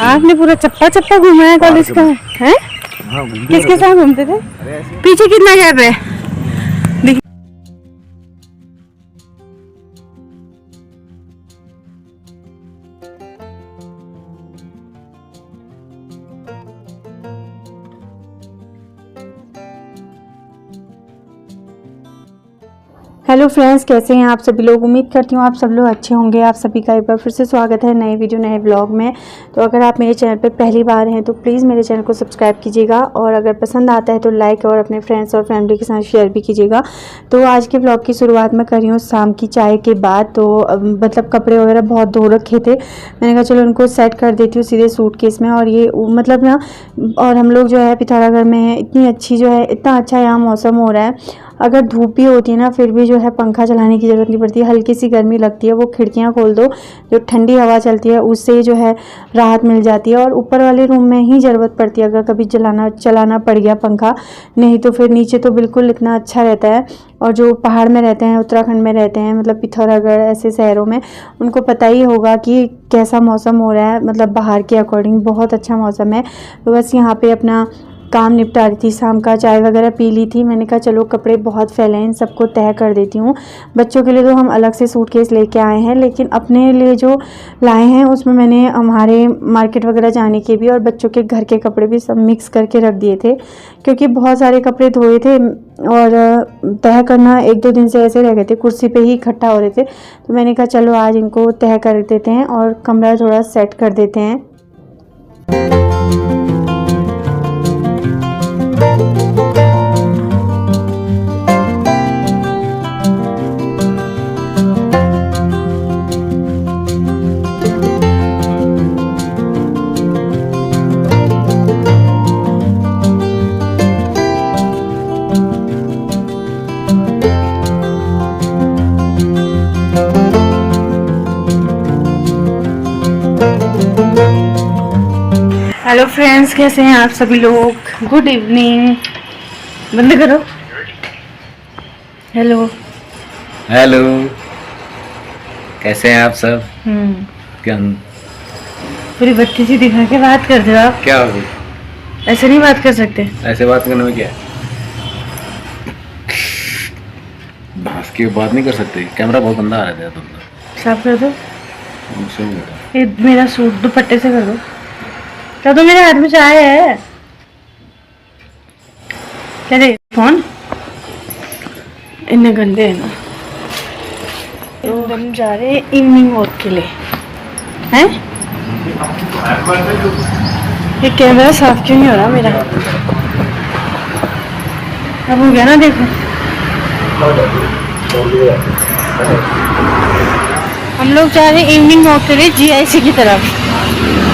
आपने पूरा चप्पा चप्पा घूमा है कॉलेज का है? किसके साथ घूमते थे? पीछे कितना गैप है? हेलो फ्रेंड्स, कैसे हैं आप सभी लोग। उम्मीद करती हूँ आप सब लोग अच्छे होंगे। आप सभी का एक बार फिर से स्वागत है नए वीडियो नए व्लॉग में। तो अगर आप मेरे चैनल पर पहली बार हैं तो प्लीज़ मेरे चैनल को सब्सक्राइब कीजिएगा और अगर पसंद आता है तो लाइक और अपने फ्रेंड्स और फैमिली के साथ शेयर भी कीजिएगा। तो आज के व्लॉग की शुरुआत मैं कर रही हूँ शाम की चाय के बाद। तो मतलब कपड़े वगैरह बहुत धो रखे थे, मैंने कहा चलो उनको सेट कर देती हूँ सीधे सूटकेस में। और ये मतलब ना, और हम लोग जो है पिथौरागढ़ में है, इतनी अच्छी जो है, इतना अच्छा यहाँ मौसम हो रहा है। अगर धूप भी होती है ना फिर भी जो है पंखा चलाने की ज़रूरत नहीं पड़ती, हल्की सी गर्मी लगती है। वो खिड़कियाँ खोल दो, जो ठंडी हवा चलती है उससे जो है राहत मिल जाती है। और ऊपर वाले रूम में ही ज़रूरत पड़ती है अगर कभी चलाना पड़ गया पंखा, नहीं तो फिर नीचे तो बिल्कुल इतना अच्छा रहता है। और जो पहाड़ में रहते हैं, उत्तराखंड में रहते हैं, मतलब पिथौरागढ़ ऐसे शहरों में, उनको पता ही होगा कि कैसा मौसम हो रहा है। मतलब बाहर के अकॉर्डिंग बहुत अच्छा मौसम है। तो बस यहाँ पे अपना काम निपटा रही थी, शाम का चाय वगैरह पी ली थी। मैंने कहा चलो कपड़े बहुत फैले हैं, इन सबको तह कर देती हूँ। बच्चों के लिए तो हम अलग से सूटकेस लेके आए हैं, लेकिन अपने लिए जो लाए हैं उसमें मैंने हमारे मार्केट वगैरह जाने के भी और बच्चों के घर के कपड़े भी सब मिक्स करके रख दिए थे, क्योंकि बहुत सारे कपड़े धोए थे और तह करना 1-2 दिन से ऐसे रह गए थे, कुर्सी पे ही इकट्ठा हो रहे थे। तो मैंने कहा चलो आज इनको तह कर देते हैं और कमरा थोड़ा सेट कर देते हैं। हेलो फ्रेंड्स, कैसे हैं आप सभी लोग। Good evening. बंद करो। हेलो हेलो, कैसे हैं आप सब। क्या पूरी बत्ती सी दिखा के बात कर दो आप। क्या हो गई? ऐसे नहीं बात कर सकते। ऐसे बात करने में क्या है? बस की बात नहीं कर सकते। कैमरा बहुत गंदा आ रहा है। तुम तो साफ कर दो। मुझसे ये मेरा सूट दुपट्टे से कर दो। क्या तो मेरे हाथ में चाय है। क्या दे फोन इतने गंदे है ना। तो हम जा रहे हैं इवनिंग वॉक के लिए हैं। ये कैमरा साफ क्यों नहीं हो रहा मेरा? अब हो गया ना, देखो। हम लोग जा रहे हैं इवनिंग वॉक के लिए GIC की तरफ।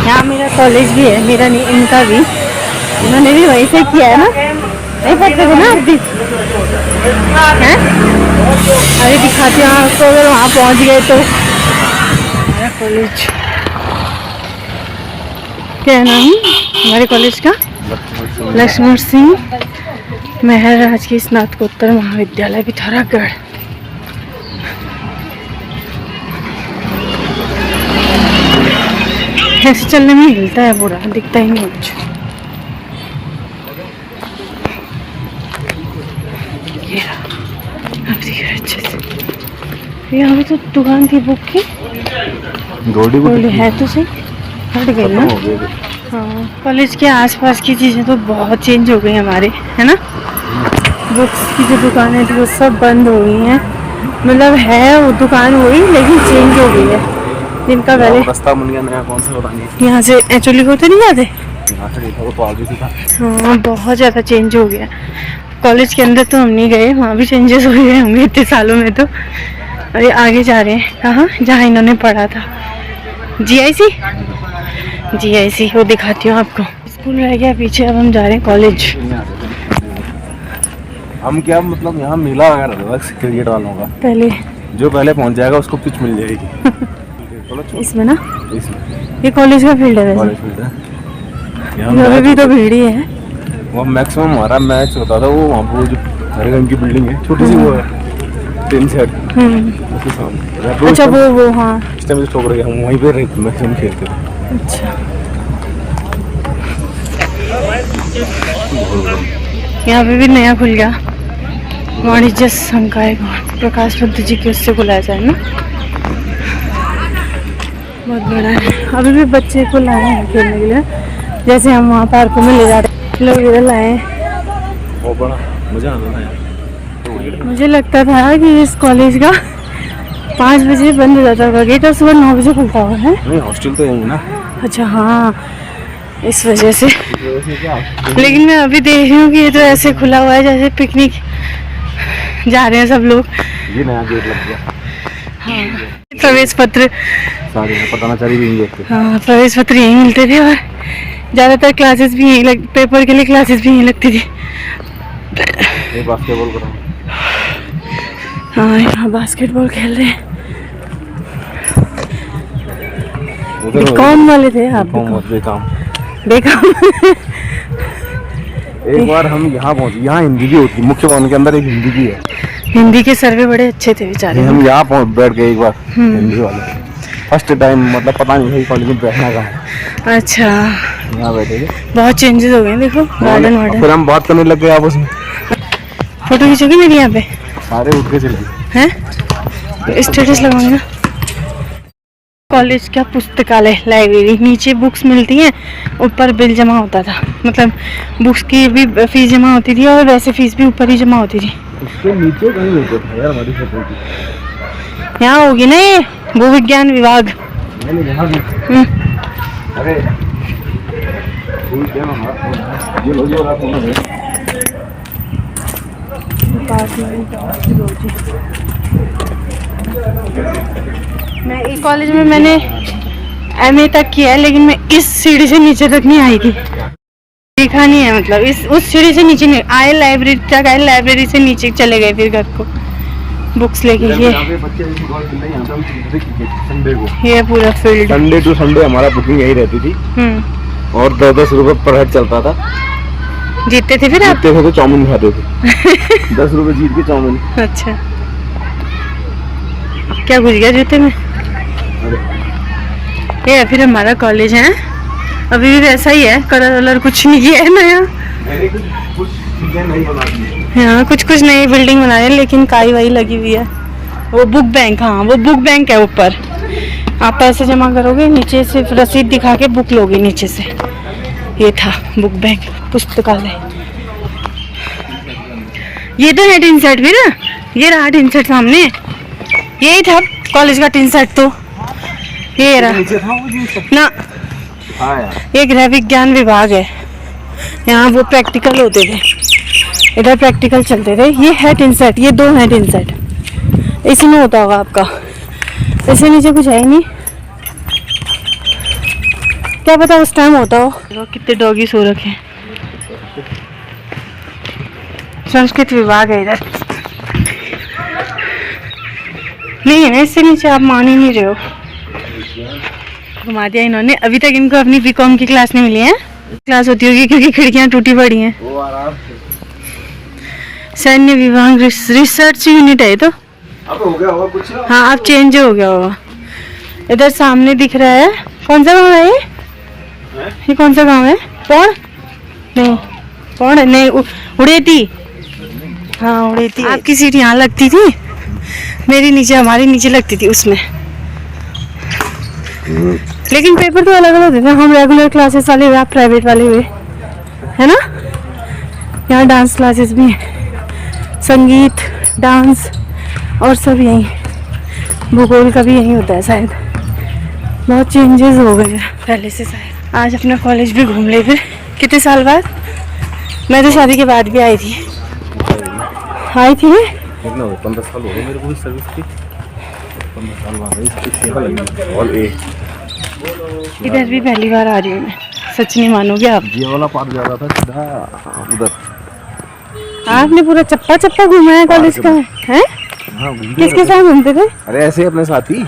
यहाँ मेरा कॉलेज भी है, मेरा नहीं इनका भी। उन्होंने भी वहीं से किया है ना, नहीं पढ़ते थे ना आप भी हैं? अरे दिखाती हूँ आपको, अगर वहाँ पहुँच गए तो। हमारा कॉलेज क्या है नाम हमारे कॉलेज का? लक्ष्मण सिंह मेहर राजकीय स्नातकोत्तर महाविद्यालय पिथौरागढ़। ऐसे चलने में हिलता है पूरा, दिखता ही नहीं कुछ। अब दिख रहा है अच्छे से। यहाँ पे तो दुकान थी बुक की, गोल्डी है तो सही, हट गई ना। हाँ, कॉलेज के आसपास की चीज़ें तो बहुत चेंज हो गई हमारे, है ना। बुक्स की जो दुकानें थी वो सब बंद हो गई हैं। मतलब है वो दुकान वही, लेकिन चेंज हो गई है। जिनका पहले रास्ता मुनिया नया कौन सा पता नहीं। यहाँ से एक्चुअली होते नहीं जाते। यहाँ से देखा वो तो आगे से था। हाँ, बहुत ज़्यादा चेंज हो गया। कॉलेज के अंदर तो हम नहीं गए, वहाँ भी चेंजेस हो गए होंगे इतने सालों में। तो अरे आगे जा रहे हैं कहाँ, जहाँ इन्होंने पढ़ा था। GIC वो दिखाती हूँ आपको। स्कूल रह गया पीछे, अब हम जा रहे हैं कॉलेज। हम क्या मतलब यहाँ मेला वगैरह होगा क्रिकेट वालों का। पहले जो पहले पहुँच जाएगा उसको पिच मिल जाएगी। इसमें ना, ये कॉलेज का फील्ड है वैसे। यहाँ भी तो भीड़ ही है। वहाँ मैक्सिमम हमारा मैच होता था, वो वहाँ पर जो हरे रंग की बिल्डिंग है छोटी सी, वो है 3 सेट। अच्छा वो हाँ, इस टाइम ठोक रहे हम वहीं पे मैक्सिमम खेलते थे। अच्छा यहाँ पे भी नया खुल गया वाणिज्य संकाय, प्रकाश पंत जी के उससे खुला है ना, बहुत बड़ा है। अभी भी बच्चे को लाए हैं खेलने के लिए, जैसे हम वहाँ पार्कों में ले जा रहे हैं, लोग इधर लाए हैं। बहुत बड़ा मजा आ रहा है। मुझे लगता था कि इस कॉलेज का 5 बजे बंद हो जाता होगा गेट और सुबह 9 बजे खुलता होगा है। नहीं हॉस्टल तो यही ना। अच्छा हाँ, इस वजह से। लेकिन मैं अभी देख रही हूँ कि ये तो ऐसे खुला हुआ है जैसे पिकनिक जा रहे हैं सब लोग। ये नया गेट लग गया। हाँ, प्रवेश पत्र सारे पतानाचारी भी यहीं देखते। हाँ, प्रवेश पत्र यहीं मिलते थे और ज़्यादातर क्लासेस भी यहीं पेपर के लिए क्लासेस भी यहीं लगती थी। ये बास्केटबॉल करो। हाँ, यहाँ बास्केटबॉल खेल रहे हैं। बीकॉम वाले थे आप? बेकाम। एक बार हम यहाँ पहुँचे, यहाँ हिंदी की होती, मुख्य भवन के अंदर एक हिंदी की है। हिंदी के सर्वे बड़े अच्छे थे बेचारे। हम यहाँ बैठ गए एक बार हिंदी वाले, फर्स्ट टाइम, मतलब पता नहीं है कॉलेज में बैठना कहाँ। अच्छा, यहाँ बैठे थे। बहुत चेंजेस हो गए देखो, गार्डन वार्डन। फिर हम बात करने लग गए आपस में। फोटो खींचोगी मेरी यहाँ पे? सारे उठ के चल गए हैं, स्टेटस लगाऊंगा। कॉलेज का पुस्तकालय, लाइब्रेरी, नीचे बुक्स मिलती हैं, ऊपर बिल जमा होता था, मतलब बुक्स की भी फीस जमा होती थी और वैसे फीस भी ऊपर ही जमा होती थी। उसके नीचे कहीं होता था यार हमारी फैकल्टी। यहाँ होगी ना ये भूविज्ञान विभाग। यहाँ भी। अरे ये लोग जो मैं इस कॉलेज में मैंने एमए तक किया है, लेकिन मैं इस सीढ़ी से नीचे तक नहीं आई थी, देखा नहीं है, मतलब इस उस सीढ़ी से नीचे नहीं आए, लाइब्रेरी तक आए, लाइब्रेरी से नीचे चले गए फिर घर को बुक्स लेके। ये पूरा फील्ड संडे टू संडे हमारा बुकिंग यही रहती थी और 10-10 रुपए पर हेड चलता था। जीतते थे फिर आप? जीतते थे तो चाउमीन खाते थे। 10 रुपए जीत के चाउमीन। अच्छा, क्या घुस गया जूते में? ये फिर हमारा कॉलेज है, अभी भी वैसा ही है, कलर वलर कुछ नहीं किया है नया। हाँ, कुछ कुछ नई बिल्डिंग बना रहे हैं, लेकिन काई वाई लगी हुई है। वो बुक बैंक, हाँ वो बुक बैंक है ऊपर, आप पैसे जमा करोगे, नीचे सिर्फ रसीद दिखा के बुक लोगे नीचे से। ये था बुक बैंक, पुस्तकालय। ये तो है टीन सेट भी ना, ये रहा टीन सेट सामने, यही था कॉलेज का टीन सेट। तो ये रहा ना, ये गृह विज्ञान विभाग है, यहाँ वो प्रैक्टिकल होते थे, इधर प्रैक्टिकल चलते थे। ये है टीन सेट, ये 2 है टीन सेट, इसी में होता होगा आपका, इससे नीचे कुछ है ही नहीं, क्या पता उस टाइम होता हो। कितने डॉगी सो रखे हैं। संस्कृत विभाग है इधर, नहीं है इससे नीचे, आप मान ही नहीं रहे हो। घुमा दिया इन्होंने, अभी तक इनको अपनी बीकॉम की क्लास नहीं मिली है। क्लास होती होगी क्योंकि खिड़कियां टूटी पड़ी हैं। सैन्य विभाग रिसर्च यूनिट है तो। अब हो गया होगा कुछ। हाँ, अब चेंज हो गया होगा। इधर सामने दिख रहा है, कौन सा गाँव है ये कौन सा गाँव है? पौड़ नहीं, पौड़ नहीं, उड़ेती। हाँ उड़ेती। आपकी सीट यहाँ लगती थी, मेरी नीचे, हमारी नीचे लगती थी उसमें, लेकिन पेपर तो अलग अलग होते थे। हम रेगुलर क्लासेस वाले हुए, आप प्राइवेट वाले हुए, है ना। यहाँ डांस क्लासेस भी हैं, संगीत, डांस और सब यहीं, भूगोल का भी यहीं होता है शायद। बहुत चेंजेस हो गए हैं पहले से शायद। आज अपना कॉलेज भी घूम ले फिर, कितने साल बाद। मैं तो शादी के बाद भी आई थी। 15 साल हो गए मेरे को भी सर्विस की, 15 साल बाद इसकी सेवा लगी। और इधर भी पहली बार आ रही हूँ मैं, सच नहीं मानोगे आप। ये वाला पार्ट जा रहा था सीधा उधर। आपने पूरा चप्पा चप्पा घूमा है कॉलेज का, है? हाँ, किसके साथ घूमते थे? अरे ऐसे अपने साथी।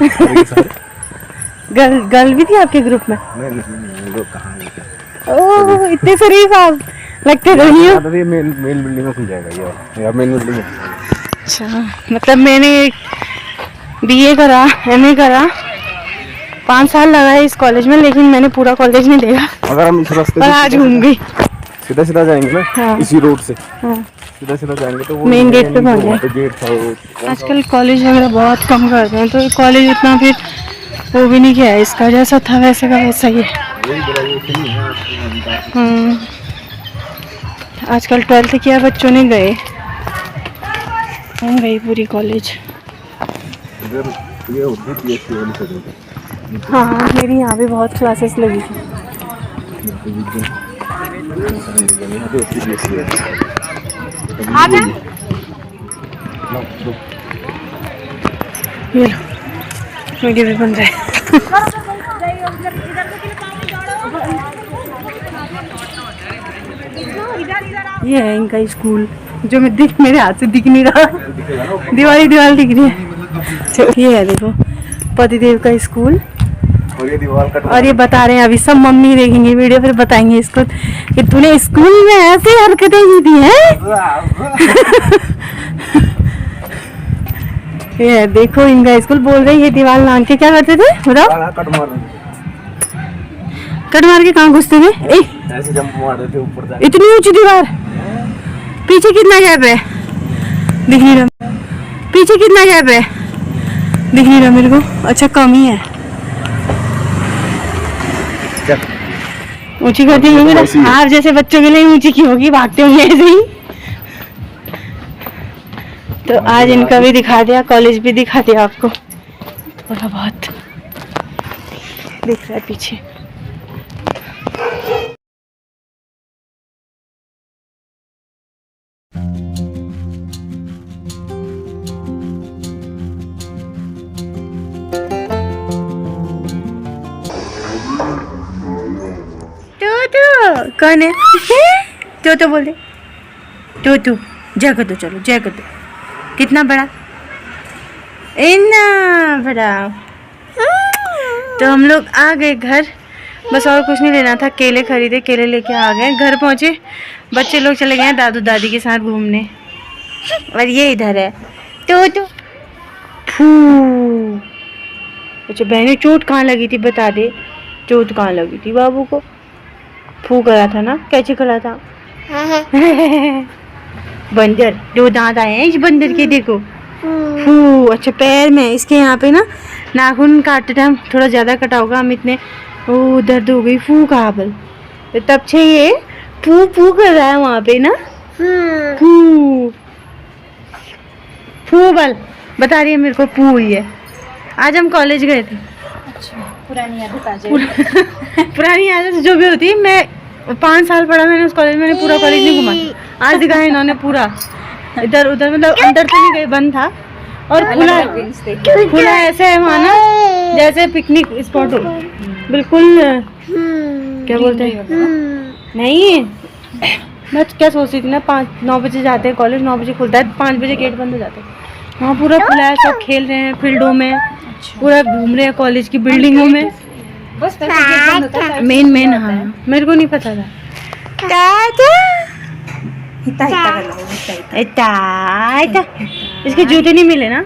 गर्ल भी थी आपके ग्रुप में? नहीं, कहाँ। ओह, इतने शरीफ आप लगते नहीं हो। अरे मेन बिल्डिंग में खुल जाएगा ये मेन बिल्डिंग है। अच्छा, मतलब मैंने बीए करा, एमए करा, 5 साल लगा है इस कॉलेज में, लेकिन मैंने पूरा कॉलेज नहीं देखा। अगर हम इस रास्ते पर आज घूम गई। सीधा सीधा जाएंगे ना हाँ। इसी रोड से, हाँ। सीधा सीधा जाएंगे तो वो मेन गेट पे पहुंच वहाँ गए। पे गेट था वो। आजकल कॉलेज वगैरह बहुत कम करते हैं, तो कॉलेज उतना फिर वो भी नहीं किया है, इसका जैसा था वैसे का वैसा ही है। वही ग्रेजुएशन ही है। हम्म। आजकल 12th किया बच्चों ने गए, हम गई पूरी कॉलेज। इधर ये होती है पीएससी वाली सभी। हाँ, मेरी यहाँ भी बहुत क्लासेस लगी थी। ये लो, वीडियो भी बन रहा है। ये है इनका स्कूल, जो मैं मेरे हाथ से दिख नहीं रहा, दीवार दिख रही है। ये है देखो, पतिदेव का स्कूल। और ये दीवार कट, और ये बता रहे हैं अभी सब मम्मी देखेंगे वीडियो, फिर बताएंगे इसको कि तूने स्कूल में ऐसी हरकतें की थी हैं। ये देखो इनका स्कूल, बोल रहे हैं ये दीवार लांग के क्या करते थे बताओ? कट मार के कहाँ घुसते थे? ऐसे जंप मार रहे थे ऊपर जाके। इतनी ऊंची दीवार, पीछे कितना गैप है दिख नहीं रहा, पीछे कितना गैप है दिख नहीं रहा मेरे को। अच्छा कम ही है, ऊंची करती होंगे ना आप जैसे बच्चों के लिए ऊंची की होगी, भागते होंगे ऐसे ही। तो आज इनका भी दिखा दिया, कॉलेज भी दिखा दिया आपको, थोड़ा बहुत दिख रहा है पीछे। तो कौन है? तो बोल दे, तो जय कर दो, चलो जय कर दो। कितना बड़ा? इतना बड़ा। तो हम लोग आ गए घर, बस और कुछ नहीं लेना था, केले खरीदे, केले लेके आ गए। घर पहुंचे, बच्चे लोग चले गए दादू दादी के साथ घूमने, और ये इधर है तो फू। अच्छा बहने, चोट कहाँ लगी थी बता दे, चोट कहाँ लगी थी बाबू को? फू करा था ना, कैसे करा था? बंदर, दो दांत आए हैं इस बंदर के, देखो फू। अच्छा पैर में, इसके यहाँ पे ना नाखून काटते टाइम थोड़ा ज़्यादा कटा होगा, अमित ने, ओ दर्द हो गई, फू कहा बल, तो तब से ये फू फू कर रहा है वहाँ पे ना, फू फू बल बता रही है मेरे को, फू हुई है। आज हम कॉलेज गए थे। अच्छा, पुरानी यादें ताज़ा। पुरानी आदत जो भी होती है, मैं 5 साल पढ़ा मैंने उस कॉलेज में, पूरा कॉलेज नहीं घुमा। आज दिखाया इन्होंने पूरा, इधर उधर, मतलब अंदर तो नहीं गए, बंद था। और खुला ऐसे है वहाँ ना, जैसे पिकनिक स्पॉट हो बिल्कुल। क्या बोलते हैं? नहीं, मैं क्या सोच रही थी ना, 9 बजे जाते हैं कॉलेज, 9 बजे खुलता है, 5 बजे गेट बंद हो जाता है। वहाँ पूरा खुला है, सब खेल रहे हैं फील्डों में, पूरा घूम रहे हैं कॉलेज की बिल्डिंगों में। बस मेन हाँ, मेरे को नहीं पता था। हिता हिता कर लो, हिता हिता। इसके जूते नहीं मिले ना?